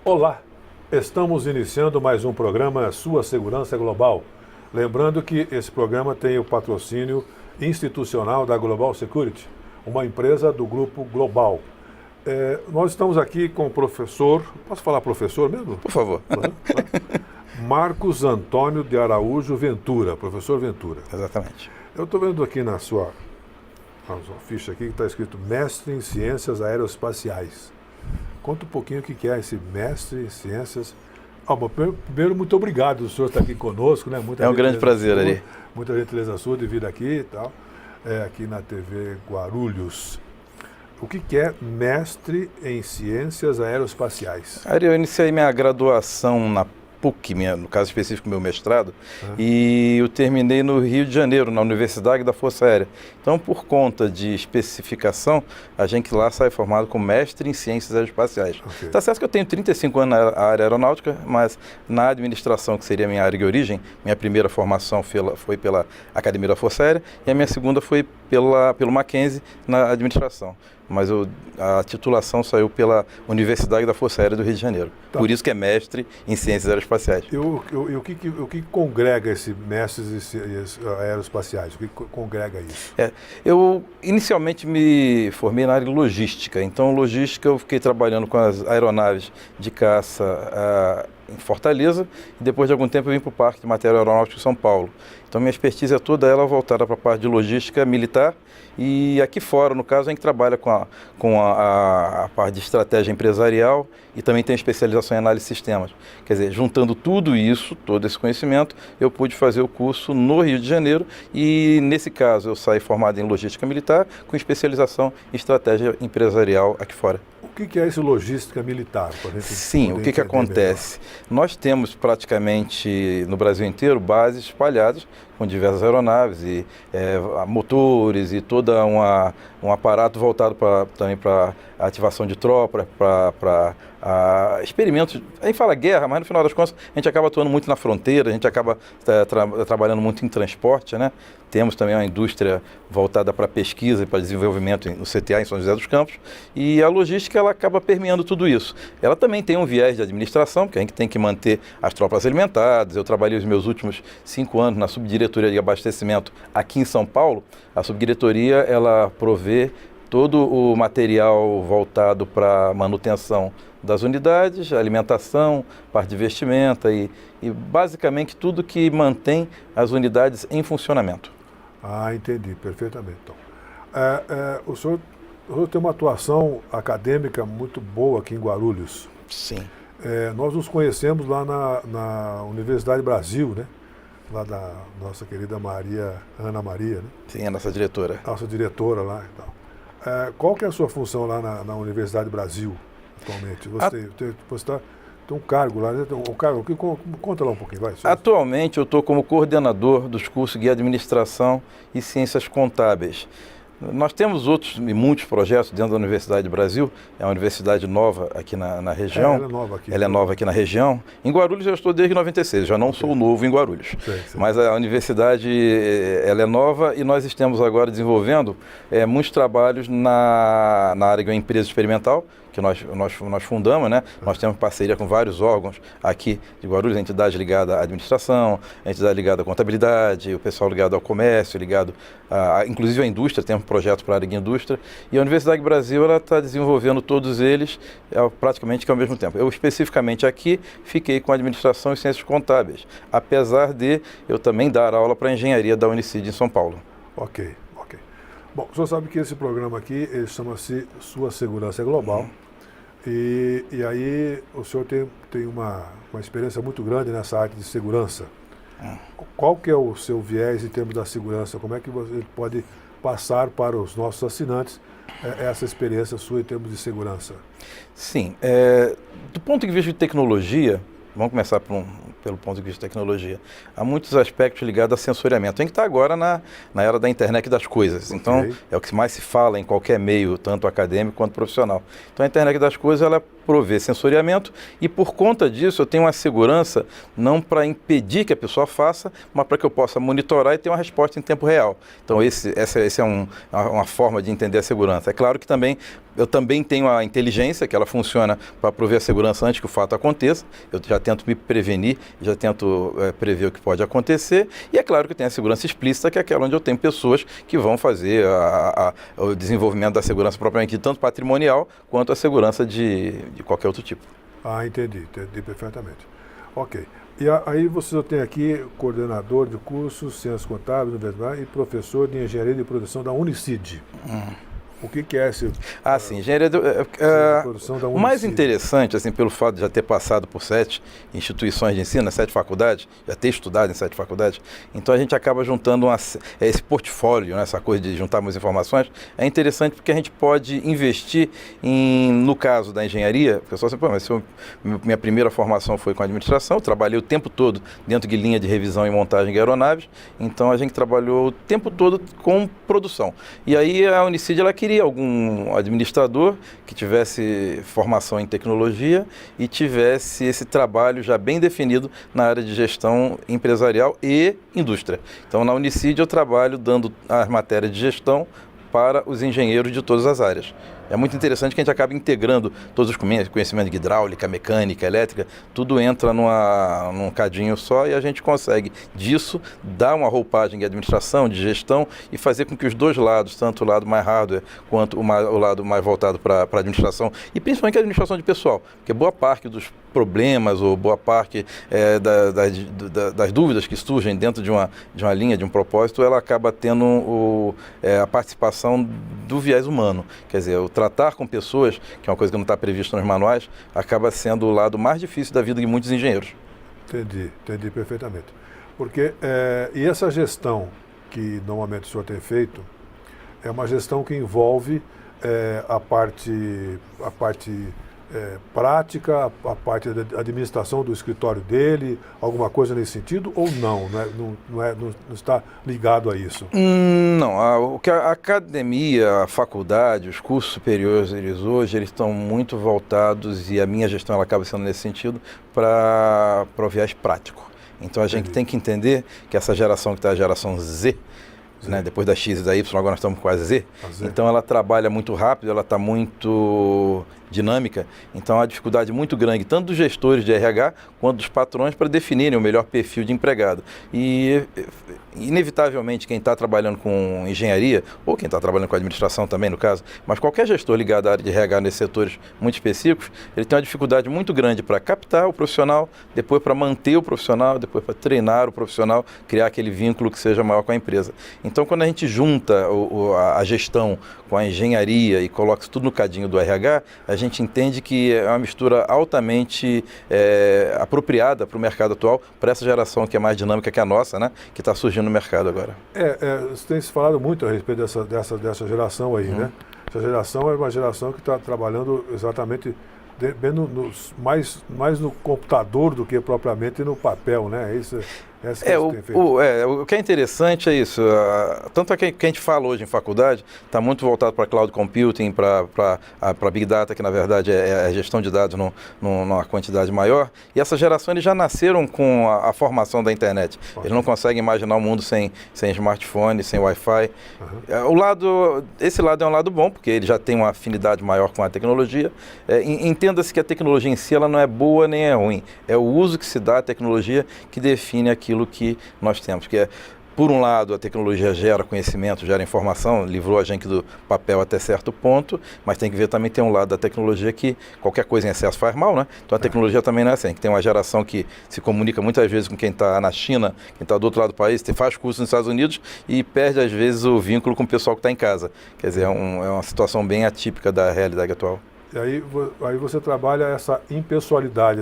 Olá, estamos iniciando mais um programa Sua Segurança Global. Lembrando que esse programa tem o patrocínio institucional da Global Security, uma empresa do Grupo Global. Nós estamos aqui com o professor, posso falar professor mesmo? Por favor. Marcos Antônio de Araújo Ventura, professor Ventura. Exatamente. Eu estou vendo aqui na sua ficha aqui que está escrito Mestre em Ciências Aeroespaciais. Conta um pouquinho o que é esse mestre em ciências. Primeiro, muito obrigado, o senhor está aqui conosco, né? É um grande prazer, Ari. Muita gentileza sua de vir aqui e tal, aqui na TV Guarulhos. O que é mestre em ciências aeroespaciais? Ari, eu iniciei minha graduação na PUC, no caso específico meu mestrado, e eu terminei no Rio de Janeiro, na Universidade da Força Aérea. Então, por conta de especificação, a gente lá sai formado como mestre em ciências aeroespaciais. Okay. Tá certo que eu tenho 35 anos na área aeronáutica, mas na administração, que seria a minha área de origem, minha primeira formação foi pela Academia da Força Aérea e a minha segunda foi pelo Mackenzie na administração. Mas a titulação saiu pela Universidade da Força Aérea do Rio de Janeiro. Tá. Por isso que é mestre em ciências aeroespaciais. E o que congrega esse mestres aeroespaciais? O que congrega isso? Eu inicialmente me formei na área de logística. Então, logística, eu fiquei trabalhando com as aeronaves de caça em Fortaleza, e depois de algum tempo eu vim para o Parque de Material Aeronáutico de São Paulo. Então minha expertise é toda ela voltada para a parte de logística militar, e aqui fora, no caso, a gente trabalha com a parte de estratégia empresarial e também tem especialização em análise de sistemas. Quer dizer, juntando tudo isso, todo esse conhecimento, eu pude fazer o curso no Rio de Janeiro e, nesse caso, eu saí formado em logística militar com especialização em estratégia empresarial aqui fora. O que é esse logística militar? Sim, o que acontece? Melhor. Nós temos praticamente no Brasil inteiro bases espalhadas com diversas aeronaves e motores e todo um aparato voltado também para ativação de tropas, para experimentos. A gente fala guerra, mas no final das contas a gente acaba atuando muito na fronteira, a gente acaba trabalhando muito em transporte, né? Temos também uma indústria voltada para pesquisa e para desenvolvimento no CTA, em São José dos Campos, e a logística ela acaba permeando tudo isso. Ela também tem um viés de administração, porque a gente tem que manter as tropas alimentadas. Eu trabalhei os meus últimos 5 anos na subdiretoria de abastecimento aqui em São Paulo. A subdiretoria ela provê todo o material voltado para manutenção das unidades, alimentação, parte de vestimenta e basicamente tudo que mantém as unidades em funcionamento. Entendi, perfeitamente. Então, o senhor tem uma atuação acadêmica muito boa aqui em Guarulhos. Sim. Nós nos conhecemos lá na Universidade Brasil, né? Lá da nossa querida Ana Maria, né? Sim, a nossa diretora. Nossa diretora lá e tal. Qual que é a sua função lá na Universidade Brasil, atualmente? Você tem um cargo lá, né? Conta lá um pouquinho, vai. Atualmente eu estou como coordenador dos cursos de Administração e Ciências Contábeis. Nós temos outros e muitos projetos dentro da Universidade do Brasil. É uma universidade nova aqui na região. Ela é nova aqui. Ela é nova aqui na região. Em Guarulhos eu estou desde 96, já não sou novo em Guarulhos. Sim. Mas a universidade ela é nova e nós estamos agora desenvolvendo muitos trabalhos na área de uma empresa experimental, que nós fundamos, né? Nós temos parceria com vários órgãos aqui de Guarulhos, a entidade ligada à administração, a entidade ligada à contabilidade, o pessoal ligado ao comércio, ligado inclusive à indústria, temos projeto para a área de indústria, e a Universidade do Brasil está desenvolvendo todos eles praticamente ao mesmo tempo. Eu especificamente aqui fiquei com administração e ciências contábeis, apesar de eu também dar aula para engenharia da Unicid em São Paulo. Ok. Bom, o senhor sabe que esse programa aqui chama-se Sua Segurança Global. E aí o senhor tem uma experiência muito grande nessa área de segurança. Qual que é o seu viés em termos da segurança? Como é que você pode passar para os nossos assinantes essa experiência sua em termos de segurança? Sim. Do ponto de vista de tecnologia, vamos começar pelo ponto de vista de tecnologia. Há muitos aspectos ligados a sensoriamento. Tem que estar agora na era da internet das coisas. Então, é o que mais se fala em qualquer meio, tanto acadêmico quanto profissional. Então, a internet das coisas ela prover sensoriamento e, por conta disso, eu tenho uma segurança não para impedir que a pessoa faça, mas para que eu possa monitorar e ter uma resposta em tempo real. Então, essa é uma forma de entender a segurança. É claro que eu também tenho a inteligência, que ela funciona para prover a segurança antes que o fato aconteça. Eu já tento me prevenir, já tento prever o que pode acontecer. E é claro que tem a segurança explícita, que é aquela onde eu tenho pessoas que vão fazer o desenvolvimento da segurança propriamente, tanto patrimonial quanto a segurança de qualquer outro tipo. Entendi perfeitamente. Ok. E aí você tem aqui coordenador de cursos, ciências contábeis, e professor de engenharia de produção da Unicid. O que é esse? Sim, engenharia de produção da Unicid. O mais interessante, assim, pelo fato de já ter passado por 7 instituições de ensino, 7 faculdades, já ter estudado em 7 faculdades, então a gente acaba juntando esse portfólio, né, essa coisa de juntar mais informações. É interessante porque a gente pode investir no caso da engenharia. O pessoal sempre, mas minha primeira formação foi com administração, eu trabalhei o tempo todo dentro de linha de revisão e montagem de aeronaves, então a gente trabalhou o tempo todo com produção. E aí a Unicid, ela queria algum administrador que tivesse formação em tecnologia e tivesse esse trabalho já bem definido na área de gestão empresarial e indústria. Então, na Unicid, eu trabalho dando as matérias de gestão para os engenheiros de todas as áreas. É muito interessante que a gente acaba integrando todos os conhecimentos de hidráulica, mecânica, elétrica, tudo entra num cadinho só e a gente consegue, disso, dar uma roupagem de administração, de gestão e fazer com que os dois lados, tanto o lado mais hardware quanto o lado mais voltado para a administração, e principalmente a administração de pessoal, porque boa parte dos problemas ou boa parte das dúvidas que surgem dentro de uma linha, de um propósito, ela acaba tendo a participação do viés humano. Quer dizer, o tratar com pessoas, que é uma coisa que não está prevista nos manuais, acaba sendo o lado mais difícil da vida de muitos engenheiros. Entendi perfeitamente. Porque, e essa gestão que normalmente o senhor tem feito, é uma gestão que envolve a parte prática, a parte da administração do escritório dele, alguma coisa nesse sentido, ou não? Não está ligado a isso? Não, o que a academia, a faculdade, os cursos superiores, eles estão muito voltados, e a minha gestão ela acaba sendo nesse sentido, para o viés prático. Então a gente tem que entender que essa geração que está a geração Z, né, depois da X e da Y, agora nós estamos com a Z. Então ela trabalha muito rápido, ela está muito dinâmica, então há uma dificuldade muito grande, tanto dos gestores de RH quanto dos patrões, para definirem o melhor perfil de empregado. E, inevitavelmente, quem está trabalhando com engenharia, ou quem está trabalhando com administração também, no caso, mas qualquer gestor ligado à área de RH nesses setores muito específicos, ele tem uma dificuldade muito grande para captar o profissional, depois para manter o profissional, depois para treinar o profissional, criar aquele vínculo que seja maior com a empresa. Então, quando a gente junta a gestão com a engenharia e coloca isso tudo no cadinho do RH, a gente entende que é uma mistura altamente apropriada para o mercado atual, para essa geração que é mais dinâmica que a nossa, né, que está surgindo no mercado agora. Você tem se falado muito a respeito dessa geração aí, né? Essa geração é uma geração que está trabalhando exatamente mais no computador do que propriamente no papel, né? Isso o que é interessante é isso. Tanto é que a gente fala hoje em faculdade, está muito voltado para cloud computing, para Big Data, que na verdade é a gestão de dados numa quantidade maior. E essa geração, eles já nasceram com a formação da internet. Eles não conseguem imaginar um mundo sem smartphone, sem Wi-Fi. Esse lado é um lado bom, porque ele já tem uma afinidade maior com a tecnologia. Entenda-se que a tecnologia em si ela não é boa nem é ruim. É o uso que se dá à tecnologia que define aquilo que nós temos, que por um lado, a tecnologia gera conhecimento, gera informação, livrou a gente do papel até certo ponto, mas tem que ver também, tem um lado da tecnologia que qualquer coisa em excesso faz mal, né? Então a tecnologia também não é assim, que tem uma geração que se comunica muitas vezes com quem está na China, quem está do outro lado do país, faz curso nos Estados Unidos e perde às vezes o vínculo com o pessoal que está em casa. Quer dizer, é uma situação bem atípica da realidade atual. E aí você trabalha essa impessoalidade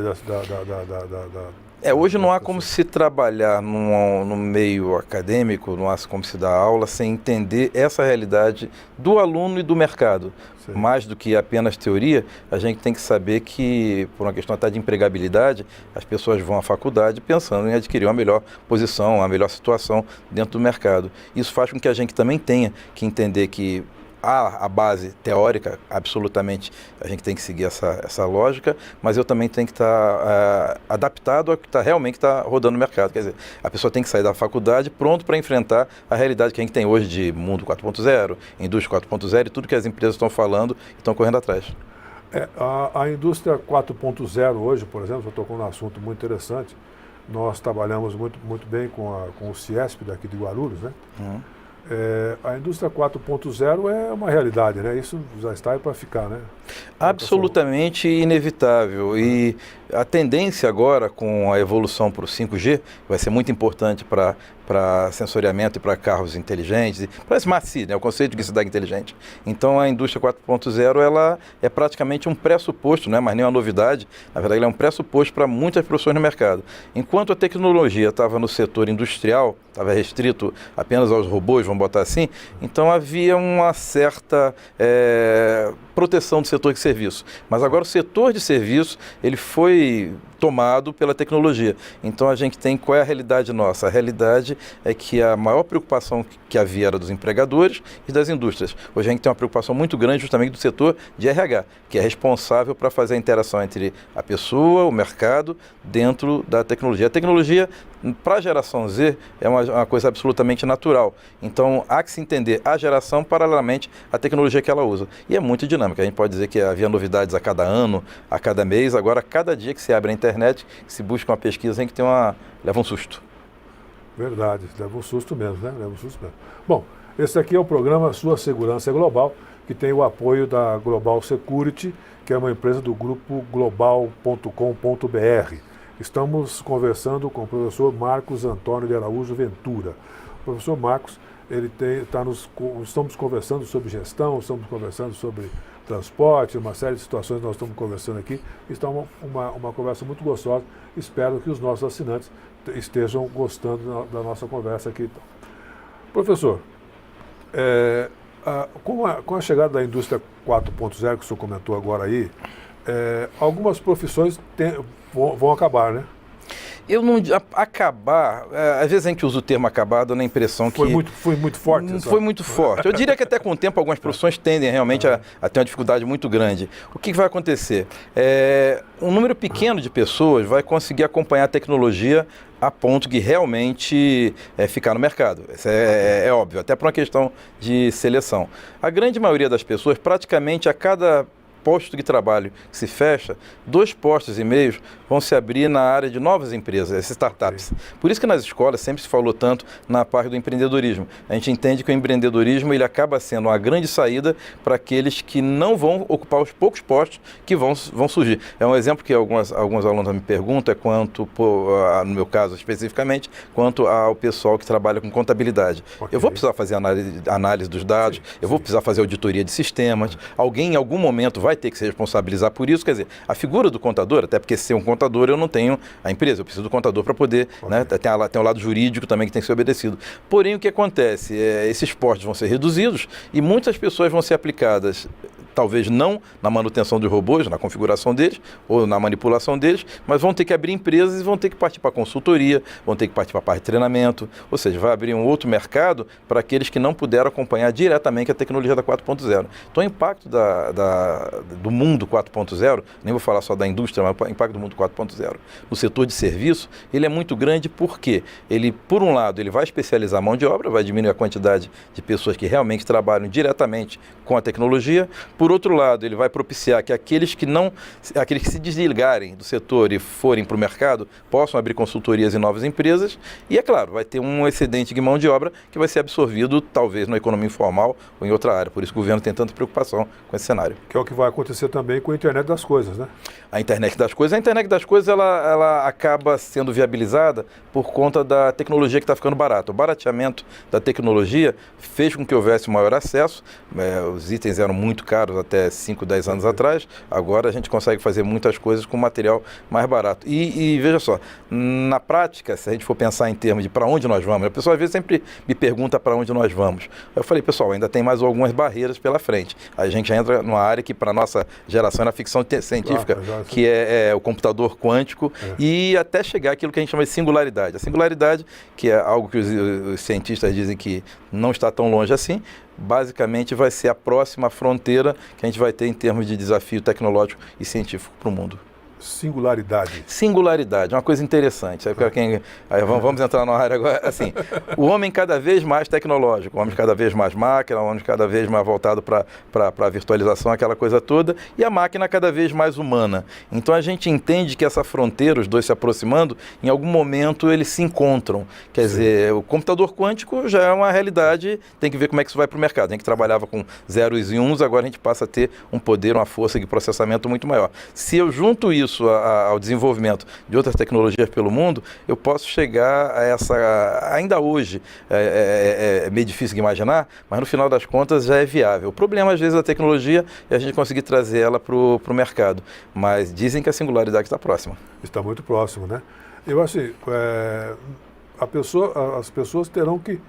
hoje não há como se trabalhar no meio acadêmico, não há como se dar aula sem entender essa realidade do aluno e do mercado. Sim. Mais do que apenas teoria, a gente tem que saber que, por uma questão até de empregabilidade, as pessoas vão à faculdade pensando em adquirir uma melhor posição, uma melhor situação dentro do mercado. Isso faz com que a gente também tenha que entender que há a base teórica, absolutamente, a gente tem que seguir essa lógica, mas eu também tenho que estar adaptado ao que realmente está rodando no mercado. Quer dizer, a pessoa tem que sair da faculdade pronto para enfrentar a realidade que a gente tem hoje de mundo 4.0, indústria 4.0 e tudo que as empresas estão falando e estão correndo atrás. A indústria 4.0 hoje, por exemplo, eu tocou num assunto muito interessante. Nós trabalhamos muito bem com o Ciesp daqui de Guarulhos, né? A indústria 4.0 é uma realidade, né? Isso já está aí para ficar, né? Absolutamente inevitável. E a tendência agora, com a evolução para o 5G, vai ser muito importante para sensoriamento e para carros inteligentes, e para Smart City, né? O conceito de cidade inteligente. Então, a indústria 4.0 ela é praticamente um pressuposto, não é mais nenhuma novidade, na verdade, ela é um pressuposto para muitas profissões no mercado. Enquanto a tecnologia estava no setor industrial, estava restrito apenas aos robôs, vamos botar assim, então havia uma certa proteção do setor de serviço. Mas agora o setor de serviço, ele foi tomado pela tecnologia. Então a gente tem, qual é a realidade nossa? A realidade é que a maior preocupação que havia era dos empregadores e das indústrias. Hoje a gente tem uma preocupação muito grande justamente do setor de RH, que é responsável para fazer a interação entre a pessoa, o mercado, dentro da tecnologia. A tecnologia, para a geração Z, é uma coisa absolutamente natural. Então há que se entender a geração paralelamente à tecnologia que ela usa. E é muito dinâmica. A gente pode dizer que havia novidades a cada ano, a cada mês. Agora, cada dia que se abre a internet, que se busca uma pesquisa, tem que leva um susto. Verdade, leva um susto mesmo, né? Leva um susto mesmo. Bom, esse aqui é o programa Sua Segurança Global, que tem o apoio da Global Security, que é uma empresa do grupo global.com.br. Estamos conversando com o professor Marcos Antônio de Araújo Ventura. O professor Marcos, estamos conversando sobre gestão, estamos conversando sobre transporte, uma série de situações nós estamos conversando aqui. Está uma conversa muito gostosa. Espero que os nossos assinantes estejam gostando da nossa conversa aqui. Professor, com a chegada da indústria 4.0, que o senhor comentou agora aí, algumas profissões vão acabar, né? Eu não... Acabar... às vezes a gente usa o termo acabar dando a impressão que... Foi muito forte? Foi muito forte. Eu diria que até com o tempo algumas profissões tendem realmente a ter uma dificuldade muito grande. O que vai acontecer? Um número pequeno de pessoas vai conseguir acompanhar a tecnologia a ponto de realmente ficar no mercado. Isso é óbvio, até por uma questão de seleção. A grande maioria das pessoas, praticamente a cada posto de trabalho que se fecha, 2,5 postos vão se abrir na área de novas empresas, essas startups. Por isso que nas escolas sempre se falou tanto na parte do empreendedorismo. A gente entende que o empreendedorismo ele acaba sendo uma grande saída para aqueles que não vão ocupar os poucos postos que vão surgir. É um exemplo que alguns alunos me perguntam, quanto, no meu caso especificamente, quanto ao pessoal que trabalha com contabilidade. Okay. Eu vou precisar fazer análise dos dados, eu vou precisar fazer auditoria de sistemas, alguém em algum momento vai ter que se responsabilizar por isso, quer dizer, a figura do contador, até porque ser um contador eu não tenho a empresa, eu preciso do contador para poder, né, tem o lado jurídico também que tem que ser obedecido. Porém, o que acontece? Esses postos vão ser reduzidos e muitas pessoas vão ser aplicadas, talvez não na manutenção dos robôs, na configuração deles ou na manipulação deles, mas vão ter que abrir empresas e vão ter que partir para consultoria, vão ter que partir para a parte de treinamento, ou seja, vai abrir um outro mercado para aqueles que não puderam acompanhar diretamente a tecnologia da 4.0. Então, o impacto do mundo 4.0, nem vou falar só da indústria, mas o impacto do mundo 4.0 no setor de serviço, ele é muito grande porque ele, por um lado, ele vai especializar a mão de obra, vai diminuir a quantidade de pessoas que realmente trabalham diretamente com a tecnologia. Por outro lado, ele vai propiciar que aqueles que se desligarem do setor e forem para o mercado possam abrir consultorias em novas empresas e, é claro, vai ter um excedente de mão de obra que vai ser absorvido talvez na economia informal ou em outra área. Por isso que o governo tem tanta preocupação com esse cenário. Que é o que vai acontecer também com a internet das coisas, né? A internet das coisas, ela acaba sendo viabilizada por conta da tecnologia que está ficando barata. O barateamento da tecnologia fez com que houvesse maior acesso. Os itens eram muito caros até 5, 10 anos atrás. Agora a gente consegue fazer muitas coisas com material mais barato. E veja só, na prática, se a gente for pensar em termos de para onde nós vamos, a pessoa às vezes sempre me pergunta para onde nós vamos. Eu falei, pessoal, ainda tem mais algumas barreiras pela frente. A gente já entra numa área que para a nossa geração é na ficção científica, que é o computador quântico, e até chegar àquilo que a gente chama de singularidade. A singularidade, que é algo que os cientistas dizem que não está tão longe assim, basicamente vai ser a próxima fronteira que a gente vai ter em termos de desafio tecnológico e científico para o mundo. Singularidade. Singularidade, uma coisa interessante. Aí vamos entrar na área agora. Assim, o homem cada vez mais tecnológico, o homem cada vez mais máquina, o homem cada vez mais voltado para a virtualização, aquela coisa toda, e a máquina cada vez mais humana. Então a gente entende que essa fronteira, os dois se aproximando, em algum momento eles se encontram. Quer dizer, o computador quântico já é uma realidade, tem que ver como é que isso vai para o mercado. A gente trabalhava com zeros e uns, agora a gente passa a ter um poder, uma força de processamento muito maior. Se eu junto isso ao desenvolvimento de outras tecnologias pelo mundo, eu posso chegar a essa, ainda hoje é meio difícil de imaginar, mas no final das contas já é viável. O problema às vezes da tecnologia é a gente conseguir trazer ela para o mercado, mas dizem que a singularidade está próxima. Está muito próximo, né? Eu acho assim, as pessoas terão que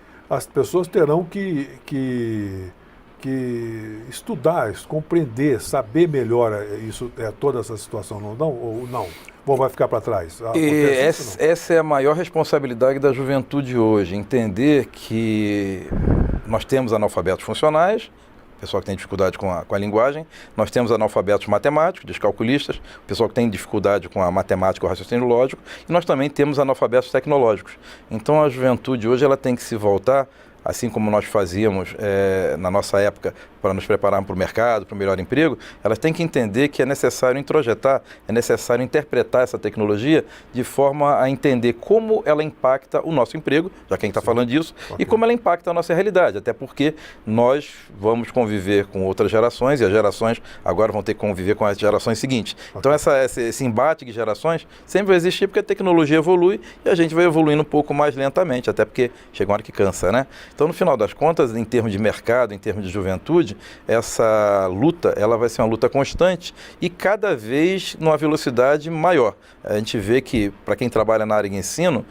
estudar, compreender, saber melhor toda essa situação, ou não? Bom, vai ficar para trás? Essa é a maior responsabilidade da juventude hoje, entender que nós temos analfabetos funcionais, pessoal que tem dificuldade com a linguagem, nós temos analfabetos matemáticos, descalculistas, pessoal que tem dificuldade com a matemática ou raciocínio lógico, e nós também temos analfabetos tecnológicos. Então a juventude hoje ela tem que se voltar, assim como nós fazíamos na nossa época para nos prepararmos para o mercado, para o melhor emprego, elas têm que entender que é necessário introjetar, é necessário interpretar essa tecnologia de forma a entender como ela impacta o nosso emprego, já que a gente está falando disso, e como ela impacta a nossa realidade, até porque nós vamos conviver com outras gerações e as gerações agora vão ter que conviver com as gerações seguintes. Então esse embate de gerações sempre vai existir porque a tecnologia evolui e a gente vai evoluindo um pouco mais lentamente, até porque chega uma hora que cansa, né? Então, no final das contas, em termos de mercado, em termos de juventude, essa luta, ela vai ser uma luta constante e cada vez numa velocidade maior. A gente vê que, para quem trabalha na área de ensino,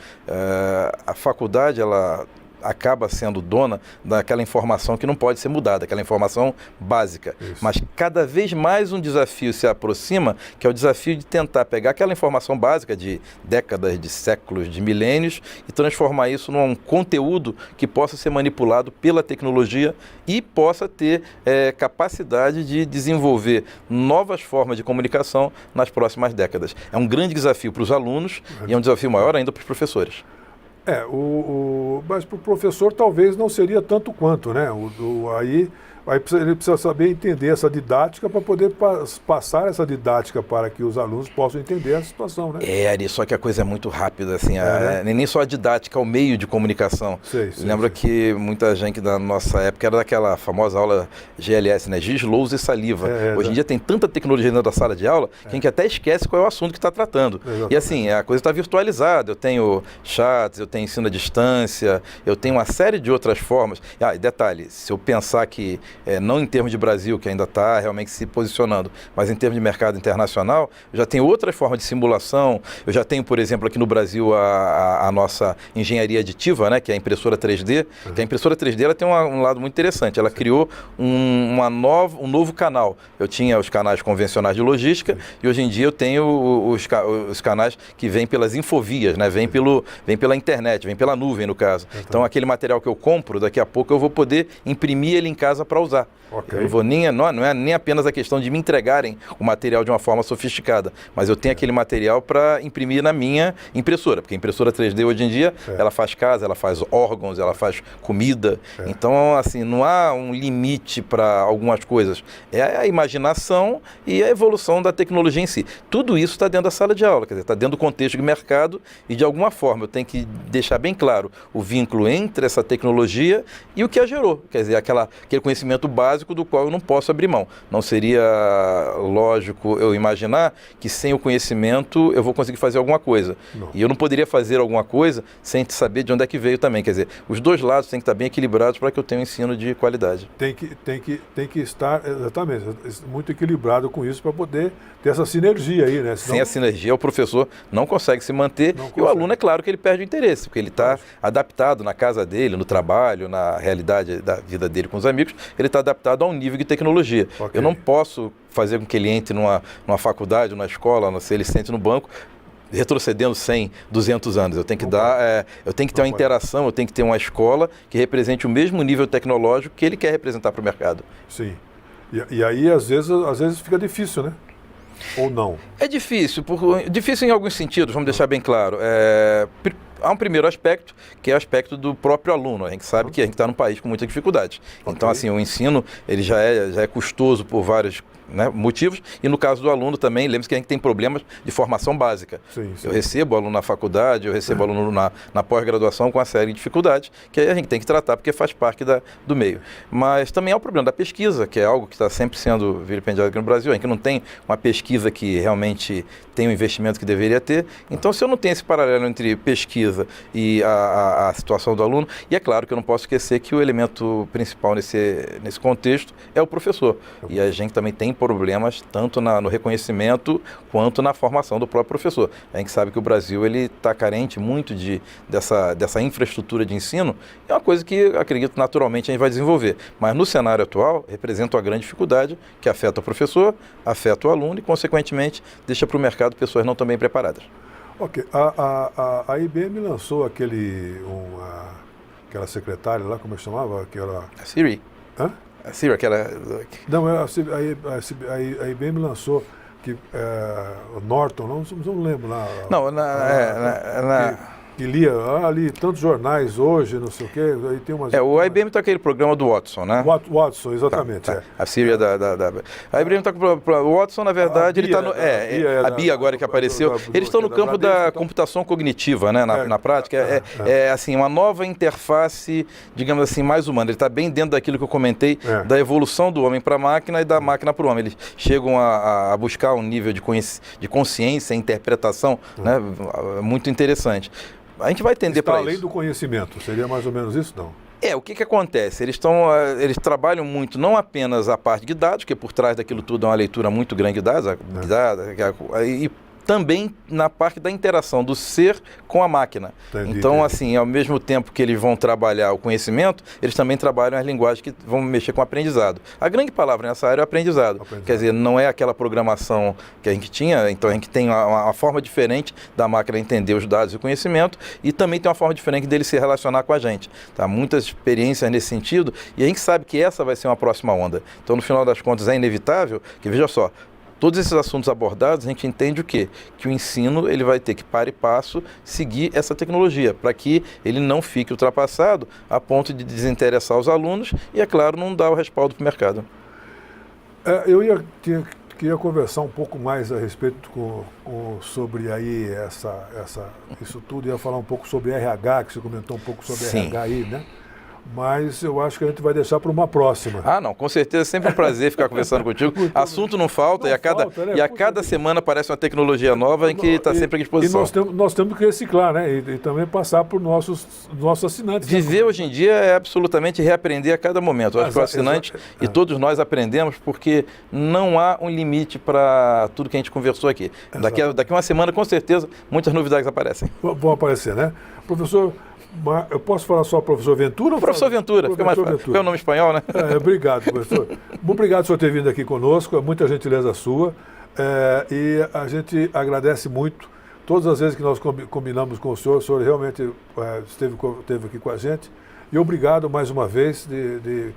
a faculdade, ela acaba sendo dona daquela informação que não pode ser mudada, aquela informação básica. Isso. Mas cada vez mais um desafio se aproxima, que é o desafio de tentar pegar aquela informação básica de décadas, de séculos, de milênios e transformar isso num conteúdo que possa ser manipulado pela tecnologia e possa ter capacidade de desenvolver novas formas de comunicação nas próximas décadas. É um grande desafio para os alunos e é um desafio maior ainda para os professores. Mas para o professor talvez não seria tanto quanto, né? Aí ele precisa saber entender essa didática para poder passar essa didática para que os alunos possam entender a situação, né? Ari, só que a coisa é muito rápida, assim, nem só a didática, o meio de comunicação. Lembra que muita gente da nossa época era daquela famosa aula GLS, né? Giz, lousa e saliva. Hoje em dia tem tanta tecnologia dentro da sala de aula que a gente até esquece qual é o assunto que está tratando. Exatamente. E assim, a coisa está virtualizada. Eu tenho chats, eu tenho ensino à distância, eu tenho uma série de outras formas. E detalhe, se eu pensar que não em termos de Brasil, que ainda está realmente se posicionando, mas em termos de mercado internacional, eu já tenho outras formas de simulação. Eu já tenho, por exemplo, aqui no Brasil a nossa engenharia aditiva, né, que é a impressora 3D. Que a impressora 3D ela tem um lado muito interessante. Ela criou um novo canal. Eu tinha os canais convencionais de logística e hoje em dia eu tenho os canais que vêm pelas infovias, né, vêm pela internet, vêm pela nuvem, no caso. Então, aquele material que eu compro, daqui a pouco eu vou poder imprimir ele em casa para usar. Eu não vou não é nem apenas a questão de me entregarem o material de uma forma sofisticada, mas eu tenho aquele material para imprimir na minha impressora, porque a impressora 3D hoje em dia, ela faz casa, ela faz órgãos, ela faz comida. Então, assim, não há um limite para algumas coisas. É a imaginação e a evolução da tecnologia em si. Tudo isso está dentro da sala de aula, quer dizer, está dentro do contexto de mercado e, de alguma forma, eu tenho que deixar bem claro o vínculo entre essa tecnologia e o que a gerou. Quer dizer, aquele conhecimento básico do qual eu não posso abrir mão. Não seria lógico eu imaginar que sem o conhecimento eu vou conseguir fazer alguma coisa. Não. E eu não poderia fazer alguma coisa sem saber de onde é que veio também. Quer dizer, os dois lados têm que estar bem equilibrados para que eu tenha um ensino de qualidade. Tem que estar, exatamente, muito equilibrado com isso para poder ter essa sinergia aí, né? Sem a sinergia, o professor não consegue se manter e o aluno, é claro que ele perde o interesse, porque ele está adaptado na casa dele, no trabalho, na realidade da vida dele com os amigos, ele está adaptado a um nível de tecnologia. Eu não posso fazer com que ele entre numa faculdade, numa escola, se ele sente no banco, retrocedendo 100, 200 anos. Eu tenho que eu tenho que ter uma interação, eu tenho que ter uma escola que represente o mesmo nível tecnológico que ele quer representar para o mercado. Sim. E aí, às vezes fica difícil, né? Ou não? É difícil, difícil em alguns sentidos, vamos deixar bem claro. Há um primeiro aspecto, que é o aspecto do próprio aluno. A gente sabe que a gente está num país com muita dificuldade. Okay. Então, assim, o ensino ele já é custoso por vários motivos, e no caso do aluno também, lembre-se que a gente tem problemas de formação básica. Sim. Eu recebo aluno na faculdade, eu recebo aluno na pós-graduação com uma série de dificuldades, que aí a gente tem que tratar porque faz parte do meio. Mas também há o problema da pesquisa, que é algo que está sempre sendo vilipendiado aqui no Brasil. A gente não tem uma pesquisa que realmente tem o investimento que deveria ter. Então, se eu não tenho esse paralelo entre pesquisa e a situação do aluno, e é claro que eu não posso esquecer que o elemento principal nesse contexto é o professor. E a gente também tem problemas tanto no reconhecimento quanto na formação do próprio professor. A gente sabe que o Brasil está carente muito dessa infraestrutura de ensino, é uma coisa que acredito naturalmente a gente vai desenvolver. Mas no cenário atual, representa uma grande dificuldade que afeta o professor, afeta o aluno e, consequentemente, deixa para o mercado pessoas não tão bem preparadas. Ok. A IBM lançou aquela secretária lá, como é que chamava? A Siri. Hã? A Siri, aquela... Não, a IBM lançou o Norton, não lembro lá. Não, que lia ali tantos jornais hoje, não sei o quê, aí tem umas... o IBM está com aquele programa do Watson, né? Watson, exatamente. Tá. A Siri a IBM está com o Watson, na verdade, ele está no... a BIA agora que apareceu. Eles estão no campo da computação cognitiva, né? Na prática. É assim, uma nova interface, digamos assim, mais humana. Ele está bem dentro daquilo que eu comentei, da evolução do homem para a máquina e da máquina para o homem. Eles chegam a buscar um nível de consciência e interpretação, né? Muito interessante. A gente vai tender para isso. Além do conhecimento, seria mais ou menos isso, não? O que acontece? Eles trabalham muito, não apenas a parte de dados, que por trás daquilo tudo é uma leitura muito grande de dados, e também na parte da interação do ser com a máquina. Então, assim, ao mesmo tempo que eles vão trabalhar o conhecimento, eles também trabalham as linguagens que vão mexer com o aprendizado. A grande palavra nessa área é o aprendizado. Quer dizer, não é aquela programação que a gente tinha, então a gente tem uma forma diferente da máquina entender os dados e o conhecimento, e também tem uma forma diferente dele se relacionar com a gente. Tá? Muitas experiências nesse sentido, e a gente sabe que essa vai ser uma próxima onda. Então, no final das contas, é inevitável que, veja só, todos esses assuntos abordados, a gente entende o quê? Que o ensino ele vai ter que, para e passo, seguir essa tecnologia, para que ele não fique ultrapassado a ponto de desinteressar os alunos e, é claro, não dar o respaldo para o mercado. Queria conversar um pouco mais a respeito sobre aí isso tudo, ia falar um pouco sobre RH, que você comentou um pouco sobre RH aí, né? Mas eu acho que a gente vai deixar para uma próxima. Não, com certeza, é sempre um prazer ficar conversando contigo. Assunto não falta, e a cada semana aparece uma tecnologia nova em que está sempre à disposição. E nós temos que reciclar, né? E também passar por nossos assinantes. Viver hoje em dia é absolutamente reaprender a cada momento. Eu acho que o assinante e todos nós aprendemos porque não há um limite para tudo que a gente conversou aqui. Daqui uma semana, com certeza, muitas novidades aparecem. Vão aparecer, né? Professor... Eu posso falar só professor Ventura? Professor Ventura, fica mais fácil. É o nome espanhol, né? Obrigado, professor. Obrigado por senhor ter vindo aqui conosco, é muita gentileza sua. E a gente agradece muito. Todas as vezes que nós combinamos com o senhor realmente esteve aqui com a gente. E obrigado mais uma vez de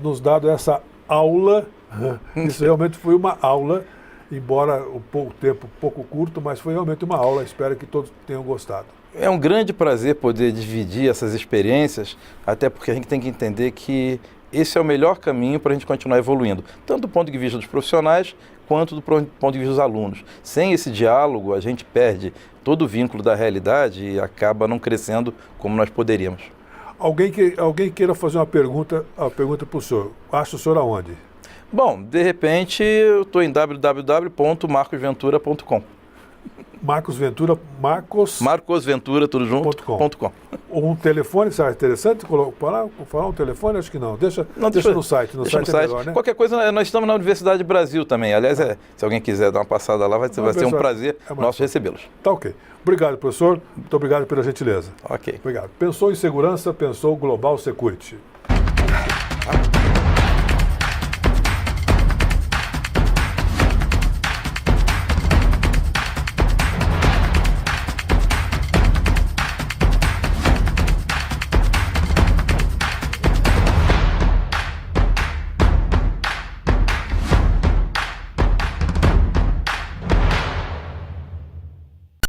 nos dado essa aula. Isso realmente foi uma aula, embora um pouco curto, mas foi realmente uma aula. Espero que todos tenham gostado. É um grande prazer poder dividir essas experiências, até porque a gente tem que entender que esse é o melhor caminho para a gente continuar evoluindo, tanto do ponto de vista dos profissionais, quanto do ponto de vista dos alunos. Sem esse diálogo, a gente perde todo o vínculo da realidade e acaba não crescendo como nós poderíamos. Alguém queira fazer uma pergunta para o senhor. Acha o senhor aonde? Bom, de repente, eu estou em www.marcosventura.com. Marcosventura, tudo junto.com. Um telefone, será interessante? Falar um telefone? Acho que não. Deixa no site. No site é melhor, né? Qualquer coisa, nós estamos na Universidade do Brasil também. Aliás, se alguém quiser dar uma passada lá, vai ser um prazer nosso recebê-los. Tá ok. Obrigado, professor. Muito obrigado pela gentileza. Ok. Obrigado. Pensou em segurança, pensou Global Security.